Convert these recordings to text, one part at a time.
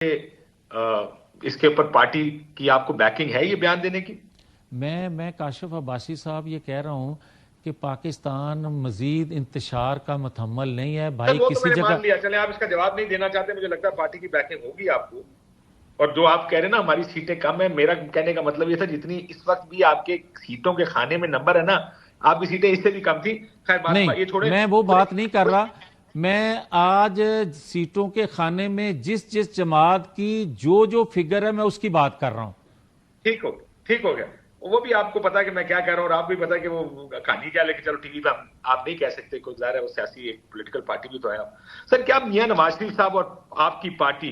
اس کے اوپر پارٹی کی آپ کو بیکنگ ہے یہ بیان دینے کی؟ میں کاشف عباسی صاحب یہ کہہ رہا ہوں کہ پاکستان مزید انتشار کا متحمل نہیں ہے بھائی وہ تو کسی میں نے جگہ. مان لیا، چلیں آپ اس کا جواب نہیں دینا چاہتے، مجھے لگتا ہے پارٹی کی بیکنگ ہوگی آپ کو. اور جو آپ کہہ رہے ہیں نا ہماری سیٹیں کم ہیں، میرا کہنے کا مطلب یہ تھا جتنی اس وقت بھی آپ کے سیٹوں کے خانے میں نمبر ہے نا، آپ کی سیٹیں اس سے بھی کم تھی. خیر نہیں، بات یہ چھوڑے. میں وہ بات نہیں کر رہا. میں آج سیٹوں کے خانے میں جس جماعت کی جو فگر ہے میں اس کی بات کر رہا ہوں. ٹھیک ہو گیا. وہ بھی آپ کو پتا کہ میں کیا کہہ رہا ہوں اور آپ بھی پتا کہ وہ کہانی کیا، لیکن چلو ٹی وی پہ آپ نہیں کہہ سکتے، کوئی ظاہر ہے وہ سیاسی ایک پولیٹیکل پارٹی بھی تو ہے. سر کیا میاں نواز شریف صاحب اور آپ کی پارٹی،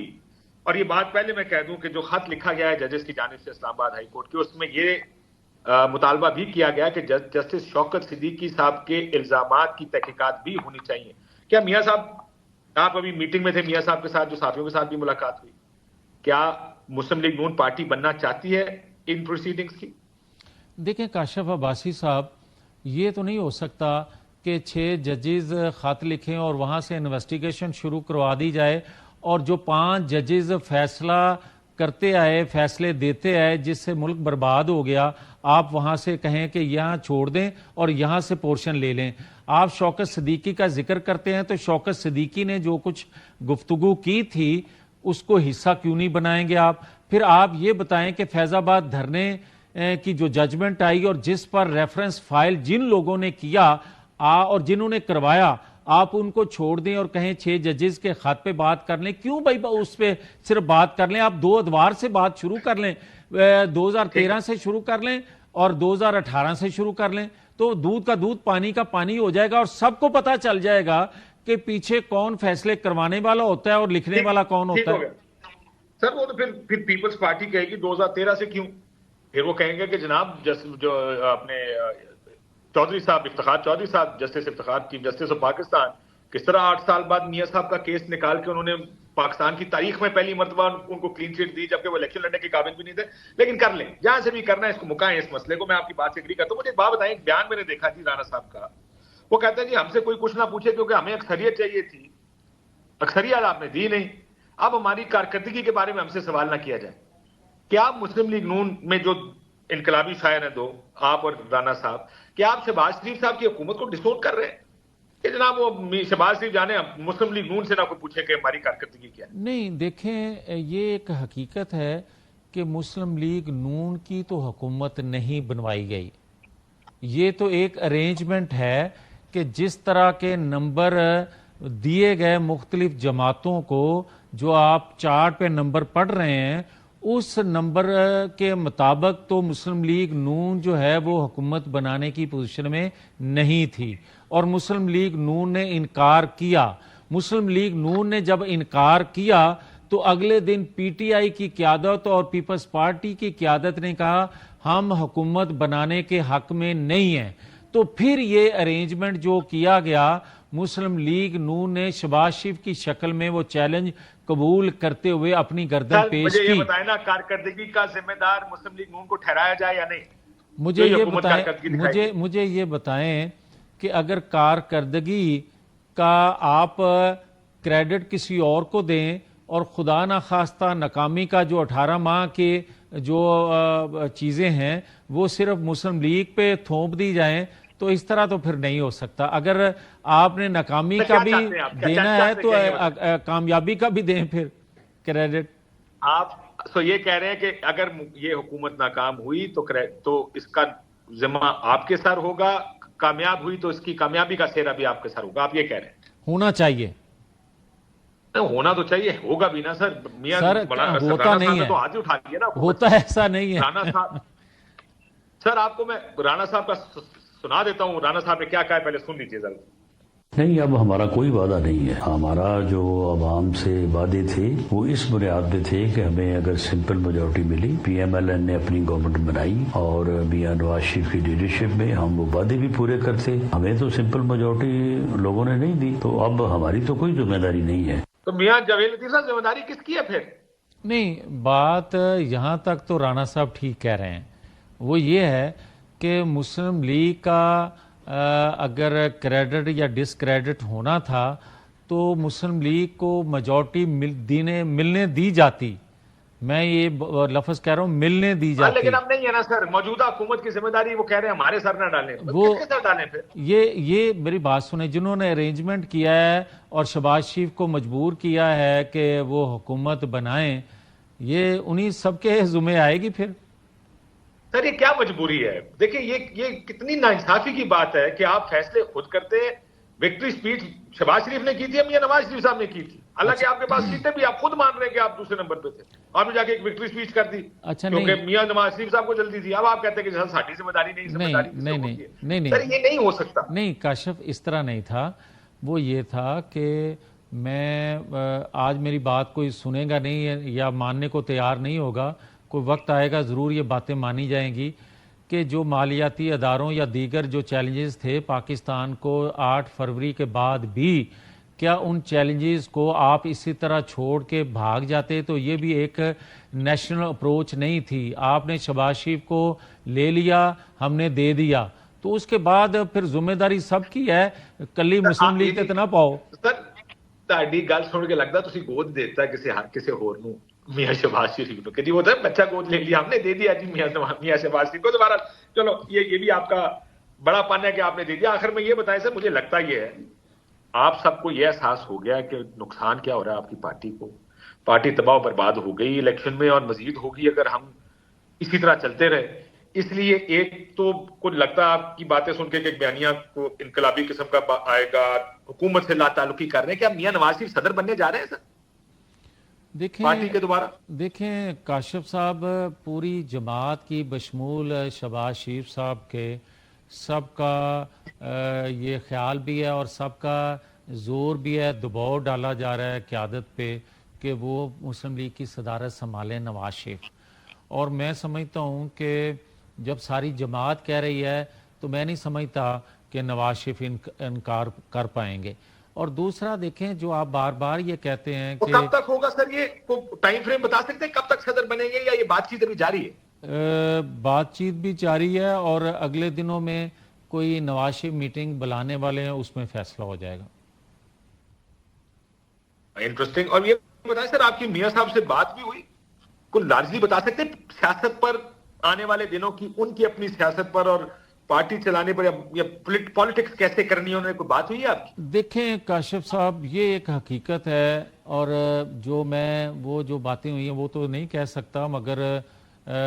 اور یہ بات پہلے میں کہہ دوں کہ جو خط لکھا گیا ہے ججز کی جانب سے اسلام آباد ہائی کورٹ کے، اس میں یہ مطالبہ بھی کیا گیا کہ جسٹس شوکت صدیقی صاحب کے الزامات کی تحقیقات بھی ہونی چاہیے. کیا میاں صاحب آپ ابھی میٹنگ میں تھے میاں صاحب کے ساتھ، جو صحافیوں کے ساتھ بھی ملاقات ہوئی، کیا مسلم لیگ نون پارٹی بننا چاہتی ہے ان پروسیڈنگز کی؟ دیکھیں کاشف عباسی صاحب، یہ تو نہیں ہو سکتا کہ 6 ججز خط لکھیں اور وہاں سے انویسٹیگیشن شروع کروا دی جائے، اور جو 5 ججز فیصلہ کرتے آئے، فیصلے دیتے آئے، جس سے ملک برباد ہو گیا، آپ وہاں سے کہیں کہ یہاں چھوڑ دیں اور یہاں سے پورشن لے لیں. آپ شوکت صدیقی کا ذکر کرتے ہیں تو شوکت صدیقی نے جو کچھ گفتگو کی تھی اس کو حصہ کیوں نہیں بنائیں گے آپ؟ پھر آپ یہ بتائیں کہ فیض آباد دھرنے کی جو ججمنٹ آئی اور جس پر ریفرنس فائل جن لوگوں نے کیا اور جنہوں نے کروایا، آپ ان کو چھوڑ دیں اور کہیں 6 ججز کے خط پہ بات کر لیں. کیوں بھائی اس پہ صرف بات کر لیں؟ آپ 2 ادوار سے بات شروع کر لیں، 2013 سے شروع کر لیں اور 2018 سے شروع کر لیں، تو دودھ کا دودھ پانی کا پانی ہو جائے گا اور سب کو پتا چل جائے گا کہ پیچھے کون فیصلے کروانے والا ہوتا ہے اور لکھنے والا کون ہوتا ہے. سر وہ تو پھر پیپلز پارٹی کہے گی 2013 سے کیوں، پھر وہ کہیں گے کہ جناب جو اپنے چودھری صاحب، افتخار چودھری صاحب، justice Iftikhar, chief justice of Pakistan, کس طرح 8 سال بعد میاں صاحب کا کیس نکال کے انہوں نے پاکستان کی تاریخ میں پہلی مرتبہ ان کو کلین چٹ دی، جبکہ وہ الیکشن لڑنے کے قابل بھی نہیں تھے. لیکن کر لیں، جہاں سے بھی کرنا ہے اس کو مکائیں اس مسئلے کو. میں آپ کی بات سے اگری کرتا ہوں. مجھے ایک بات بتائیں، ایک بیان میں نے دیکھا جی رانا صاحب کا، وہ کہتا ہے جی ہم سے کوئی کچھ نہ پوچھے کیونکہ ہمیں اکثریت چاہیے تھی، اکثریت آپ نے دی نہیں، اب ہماری کارکردگی کے بارے میں ہم سے سوال نہ کیا جائے. کیا مسلم لیگ نون میں جو انقلابی شاعر ہیں دو، آپ اور رانا صاحب، کیا آپ شہباز شریف صاحب کی حکومت کو ڈسون کر رہے ہیں کہ جناب وہ شہباز شریف جانے مسلم لیگ نون سے نہ کوئی پوچھے کہ ہماری کارکردگی کیا ہے؟ نہیں، دیکھیں یہ ایک حقیقت ہے کہ مسلم لیگ نون کی تو حکومت نہیں بنوائی گئی. یہ تو ایک ارینجمنٹ ہے کہ جس طرح کے نمبر دیے گئے مختلف جماعتوں کو، جو آپ چارٹ پہ نمبر پڑھ رہے ہیں، اس نمبر کے مطابق تو مسلم لیگ نون جو ہے وہ حکومت بنانے کی پوزیشن میں نہیں تھی، اور مسلم لیگ نون نے انکار کیا. مسلم لیگ نون نے جب انکار کیا تو اگلے دن پی ٹی آئی کی قیادت اور پیپلز پارٹی کی قیادت نے کہا ہم حکومت بنانے کے حق میں نہیں ہیں. تو پھر یہ ارینجمنٹ جو کیا گیا، مسلم لیگ نون نے شہباز شریف کی شکل میں وہ چیلنج قبول کرتے ہوئے اپنی گردن پیش مجھے کی. یہ بتائیں نا، کارکردگی کا ذمہ دار مسلم لیگ نون کو ٹھہرایا جائے یا نہیں؟ مجھے یہ بتائیں کہ اگر کارکردگی کا آپ کریڈٹ کسی اور کو دیں اور خدا نخواستہ ناکامی کا جو 18 ماہ کے جو چیزیں ہیں وہ صرف مسلم لیگ پہ تھوپ دی جائیں تو اس طرح تو پھر نہیں ہو سکتا. اگر آپ نے ناکامی کا بھی دینا ہے تو کامیابی کا بھی دیں پھر کریڈٹ. آپ تو یہ کہہ رہے ہیں کہ اگر یہ حکومت ناکام ہوئی تو اس کا ذمہ آپ کے سر ہوگا، کامیاب ہوئی تو اس کی کامیابی کا سہرا بھی آپ کے سر ہوگا، آپ یہ کہہ رہے ہیں؟ ہونا چاہیے. ہونا تو چاہیے، ہوگا بھی نا سر. میاں سر ہوتا نہیں ہے، تو آج ہی اٹھا لیا نا، ہوتا ایسا نہیں ہے. رانا صاحب، سر آپ کو میں رانا صاحب کا سنا دیتا ہوں، رانا صاحب نے کیا کہا ہے، پہلے سن لیجیے ذرا. نہیں، اب ہمارا کوئی وعدہ نہیں ہے. ہمارا جو عوام سے وعدے تھے وہ اس بنیاد پہ تھے کہ ہمیں اگر سمپل میجورٹی ملی، پی ایم ایل این نے اپنی گورنمنٹ بنائی اور میاں نواز شریف کی لیڈرشپ میں ہم وہ وعدے بھی پورے کرتے. ہمیں تو سمپل میجورٹی لوگوں نے نہیں دی، تو اب ہماری تو کوئی ذمہ داری نہیں ہے. تو میاں جاوید لطیف صاحب ذمہ داری کس کی ہے پھر؟ نہیں، بات یہاں تک تو رانا صاحب ٹھیک کہہ رہے ہیں. وہ یہ ہے کہ مسلم لیگ کا اگر کریڈٹ یا ڈس کریڈٹ ہونا تھا تو مسلم لیگ کو میجورٹی ملنے دی جاتی. میں یہ لفظ کہہ رہا ہوں ملنے دی جاتی. لیکن اب نہیں ہے نا سر, موجودہ حکومت کی ذمہ داری وہ کہہ رہے ہیں ہمارے سر نہ ڈالیں. وہ کس کے سر ڈالیں پھر؟ یہ میری بات سنیں, جنہوں نے ارینجمنٹ کیا ہے اور شہباز شریف کو مجبور کیا ہے کہ وہ حکومت بنائیں, یہ انہی سب کے ذمہ آئے گی پھر. سر یہ کیا مجبوری ہے؟ دیکھیں یہ کتنی ناانصافی کی بات ہے کہ آپ فیصلے خود کرتے. وکٹری سپیچ شہباز شریف نے کی تھی, میاں نواز شریف صاحب نے کی تھی. اللہ کہ آپ کے پاس سیٹیں بھی, آپ خود مان رہے ہیں کہ آپ دوسرے نمبر پہ تھے, آپ نے جا کے ایک وکٹری سپیچ کر دی. اچھا کیونکہ میاں نواز شریف صاحب کو جلدی تھی. اب آپ کہتے ہیں کہ ساری ذمہ داری نہیں, ذمہ داری نہیں سر یہ نہیں ہو سکتا. نہیں کاشف, اس طرح نہیں تھا. وہ یہ تھا کہ میں آج میری بات کوئی سنے گا نہیں یا ماننے کو تیار نہیں ہوگا, کوئی وقت آئے گا ضرور یہ باتیں مانی جائیں گی کہ جو مالیاتی اداروں یا دیگر جو چیلنجز تھے پاکستان کو 8 فروری کے بعد بھی, کیا ان چیلنجز کو آپ اسی طرح چھوڑ کے بھاگ جاتے؟ تو یہ بھی ایک نیشنل اپروچ نہیں تھی. آپ نے شہباز شریف کو لے لیا, ہم نے دے دیا, تو اس کے بعد پھر ذمہ داری سب کی ہے. کلی مسلم لیگ تے نہ پاؤ. سر تہاڈی گل سن کے لگدا تسی گود دیتا کسی ہور نو, میاں شہباز شریف کو کہ وہ تو بچہ گود لے لیا, ہم نے دے دیا جی میاں شہباز شریف کو. دوبارہ چلو یہ بھی آپ کا بڑا پن ہے کہ آپ نے دے دیا. آخر میں یہ بتائیں سر, مجھے لگتا یہ ہے آپ سب کو یہ احساس ہو گیا کہ نقصان کیا ہو رہا ہے آپ کی پارٹی کو. پارٹی تباہ و برباد ہو گئی الیکشن میں, اور مزید ہوگی اگر ہم اسی طرح چلتے رہے. اس لیے ایک تو کچھ لگتا ہے آپ کی باتیں سن کے کہ بیانیہ کو انقلابی قسم کا آئے گا, حکومت سے لا تعلقی کر رہے ہیں. کہ اب میاں نواز شریف صدر بننے جا رہے ہیں سر پارٹی کے دوبارہ؟ دیکھیں کاشف صاحب, پوری جماعت کی بشمول شہباز شریف صاحب کے سب کا یہ خیال بھی ہے اور سب کا زور بھی ہے, دباؤ ڈالا جا رہا ہے قیادت پہ کہ وہ مسلم لیگ کی صدارت سنبھالیں نواز شریف. اور میں سمجھتا ہوں کہ جب ساری جماعت کہہ رہی ہے تو میں نہیں سمجھتا کہ نواز شریف انکار کر پائیں گے. اور دوسرا دیکھیں, جو آپ بار بار یہ کہتے ہیں کہ کب تک ہوگا سر, یہ ٹائم فریم بتا سکتے ہیں کب تک صدر بنیں گے, یا یہ بات چیت ابھی جاری ہے؟ بات چیت بھی جاری ہے اور اگلے دنوں میں کوئی نواز شریف میٹنگ بلانے والے ہیں, اس میں فیصلہ ہو جائے گا. انٹرسٹنگ. اور یہ بتائیں سر, آپ کی میاں صاحب سے بات بھی ہوئی, کوئی لارجلی بتا سکتے ہیں سیاست پر آنے والے دنوں کی, ان کی اپنی سیاست پر اور پارٹی چلانے پر, یا پولیٹکس کیسے کرنی ہے, انہوں نے کوئی بات ہوئی ہے آپ کی؟ دیکھیں کاشف صاحب, یہ ایک حقیقت ہے, اور وہ جو باتیں ہوئی ہیں وہ تو نہیں کہہ سکتا, مگر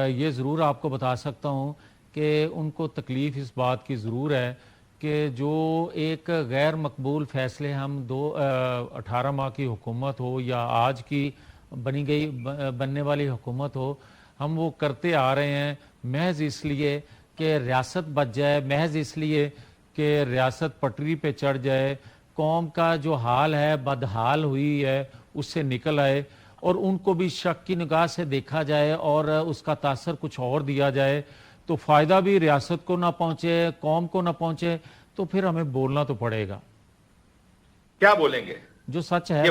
یہ ضرور آپ کو بتا سکتا ہوں کہ ان کو تکلیف اس بات کی ضرور ہے کہ جو ایک غیر مقبول فیصلے ہم 18 ماہ کی حکومت ہو یا آج کی بننے والی حکومت ہو, ہم وہ کرتے آ رہے ہیں محض اس لیے کہ ریاست بچ جائے, محض اس لیے کہ ریاست پٹری پہ چڑھ جائے, قوم کا جو حال ہے بدحال ہوئی ہے اس سے نکل آئے, اور ان کو بھی شک کی نگاہ سے دیکھا جائے اور اس کا تاثر کچھ اور دیا جائے, تو فائدہ بھی ریاست کو نہ پہنچے, قوم کو نہ پہنچے, تو پھر ہمیں بولنا تو پڑے گا. کیا بولیں گے؟ جو سچ ہے,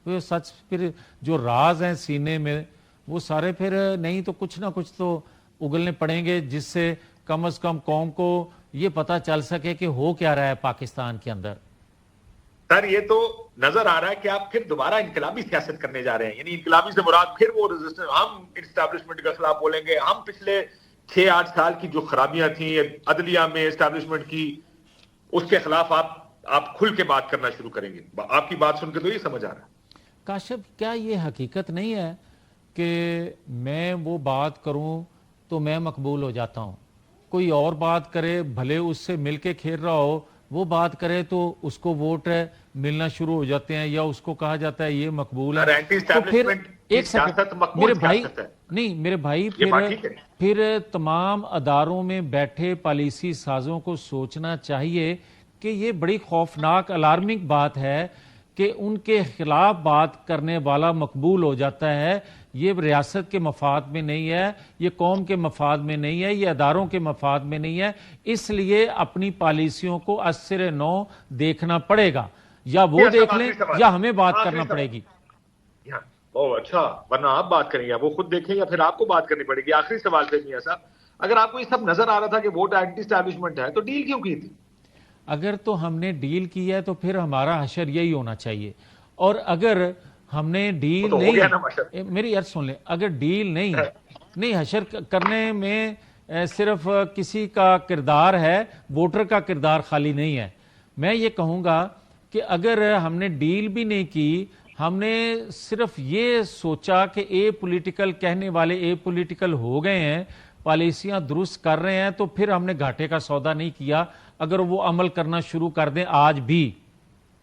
پھر سچ, پھر جو راز ہیں سینے میں وہ سارے پھر نہیں تو کچھ نہ کچھ تو اگلنے پڑیں گے, جس سے کم از کم قوم کو یہ پتا چل سکے کہ ہو کیا رہا ہے پاکستان کے اندر. سر یہ تو نظر آ رہا ہے کہ آپ پھر دوبارہ انقلابی سیاست کرنے جا رہے ہیں. یعنی انقلابی سے مراد پھر وہ ریزسٹنس, ہم اسٹیبلشمنٹ کے خلاف بولیں گے, ہم پچھلے 6-8 سال کی جو خرابیاں تھیں عدلیہ میں اسٹیبلشمنٹ کی, اس کے خلاف آپ کھل کے بات کرنا شروع کریں گے. آپ کی بات سن کے تو یہ سمجھ آ رہا ہے. کاشف, کیا یہ حقیقت نہیں ہے کہ میں وہ بات کروں تو میں مقبول ہو جاتا ہوں, کوئی اور بات کرے بھلے اس سے مل کے کھیل رہا ہو, وہ بات کرے تو اس کو ووٹ ملنا شروع ہو جاتے ہیں, یا اس کو کہا جاتا ہے یہ مقبول ہے. تو پھر ایک میرے بھائی, نہیں میرے بھائی, پھر تمام اداروں میں بیٹھے پالیسی سازوں کو سوچنا چاہیے کہ یہ بڑی خوفناک الارمنگ بات ہے کہ ان کے خلاف بات کرنے والا مقبول ہو جاتا ہے. یہ ریاست کے مفاد میں نہیں ہے, یہ قوم کے مفاد میں نہیں ہے, یہ اداروں کے مفاد میں نہیں ہے. اس لیے اپنی پالیسیوں کو ازسر نو دیکھنا پڑے گا, یا وہ دیکھ لیں یا ہمیں بات کرنا پڑے گی. اچھا, ورنہ آپ بات کریں, یا وہ خود دیکھیں یا پھر آپ کو بات کرنی پڑے گی. آخری سوال پہ میاں صاحب, اگر آپ کو یہ سب نظر آ رہا تھا کہ ووٹ اینٹی اسٹیبلشمنٹ ہے تو ڈیل کیوں کی تھی؟ اگر تو ہم نے ڈیل کی ہے تو پھر ہمارا حشر یہی ہونا چاہیے. اور اگر ہم نے ڈیل نہیں, میری عرض سن لیں, اگر ڈیل نہیں حشر کرنے میں صرف کسی کا کردار ہے, ووٹر کا کردار خالی نہیں ہے. میں یہ کہوں گا کہ اگر ہم نے ڈیل بھی نہیں کی, ہم نے صرف یہ سوچا کہ اے پولیٹیکل کہنے والے اے پولیٹیکل ہو گئے ہیں, پالیسیاں درست کر رہے ہیں, تو پھر ہم نے گھاٹے کا سودا نہیں کیا اگر وہ عمل کرنا شروع کر دیں آج بھی.